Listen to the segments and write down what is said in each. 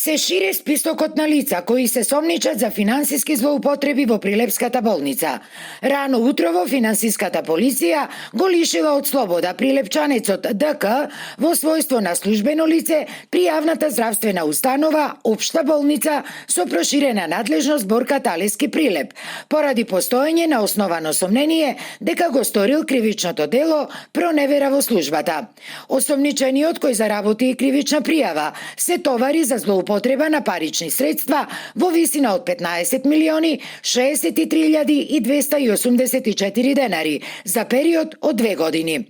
Се шири списокот на лица кои се сомничат за финансиски злоупотреби во Прилепската болница. Рано утрово финансиската полиција го лишила од слобода прилепчанецот ДК во својство на службено лице при јавната здравствена установа Општа болница со проширена надлежност Борка Талески Прилеп, поради постоење на основано сомнение дека го сторил кривичното дело проневера во службата. Осомничениот кој заработи и кривична пријава се товари за злоупотреба на парични средства во висина од 15.063.284 денари за период од 2 години.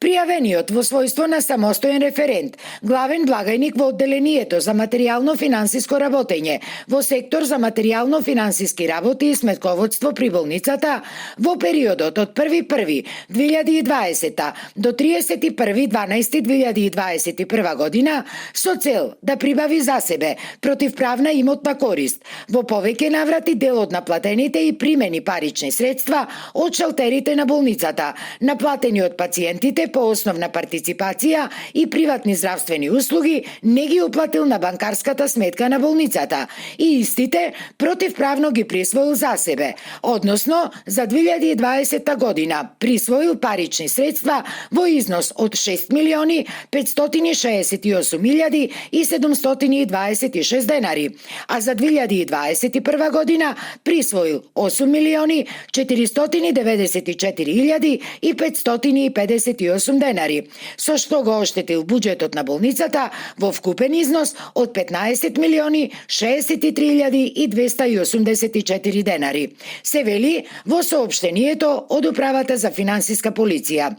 Пријавениот во својство на самостоен референт, главен благајник во одделението за материјално-финансиско работење во сектор за материјално-финансиски работи и сметководство при болницата во периодот од 1.1.2020 до 31.12.2021 година со цел да прибави за себе противправна имотна корист во повеќе наврати дел од наплатените и примени парични средства од шалтерите на болницата, наплатени од пациентите по основна партиципација и приватни здравствени услуги, не ги уплатил на банкарската сметка на болницата и истите противправно ги присвоил за себе, односно за 2020 година присвоил парични средства во износ од 6.568.726 денари, а за 2021 година присвоил 8.494.558 денари, со што го оштетил буџетот на болницата во вкупен износ од 15.063.284 денари, се вели во соопштението од Управата за финансиска полиција.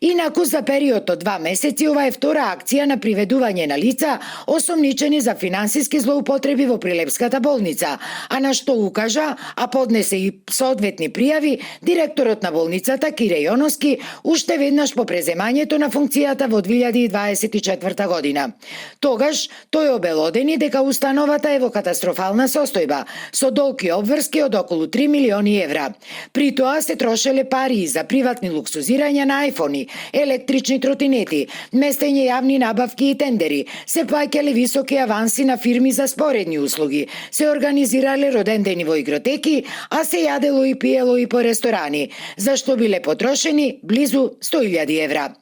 Инаку за период од 2 месеци ова е втора акција на приведување на лица осомничени за финансиски злоупотреби во Прилепската болница, а на што укажа, а поднесе и соодветни пријави директорот на болницата Кире Јоновски уште веднаш по преземањето на функцијата во 2024 година. Тогаш тој обелодени дека установата е во катастрофална состојба, со долг и обврски од околу 3 милиони евра. При тоа се трошеле пари за приватни луксузирања на айфони, електрични тротинети, местење јавни набавки и тендери, се плаќале високи аванси на фирми за споредни услуги, се организирале родендени во игротеки, а се јадело и пиело и по ресторани, за што биле потрошени близу 100.000 евра.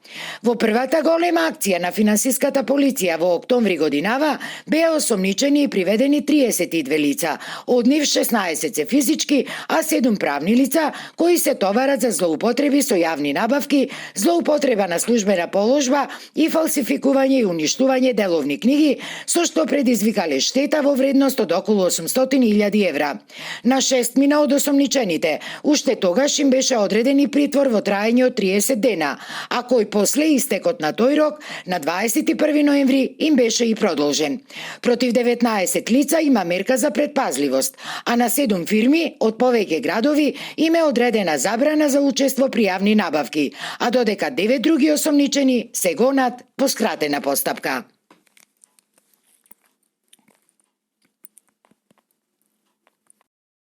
Во првата голема акција на финансиската полиција во октомври годинава беа осомничени и приведени 32 лица, од нив 16 се физички, а 7 правни лица кои се товарат за злоупотреби со јавни набавки, злоупотреба на службена положба и фалсификување и уништување деловни книги, со што предизвикале штета во вредност од околу 800.000 евра. На 6 мина од осомничените уште тогаш им беше одреден и притвор во траење од 30 дена, а кој после истекот на тој рок на 21 ноември им беше и продолжен. Против 19 лица има мерка за предпазливост, а на 7 фирми од повеќе градови им е одредена забрана за учество при јавни набавки, а додека 9 други осомничени се гонат по скратена постапка.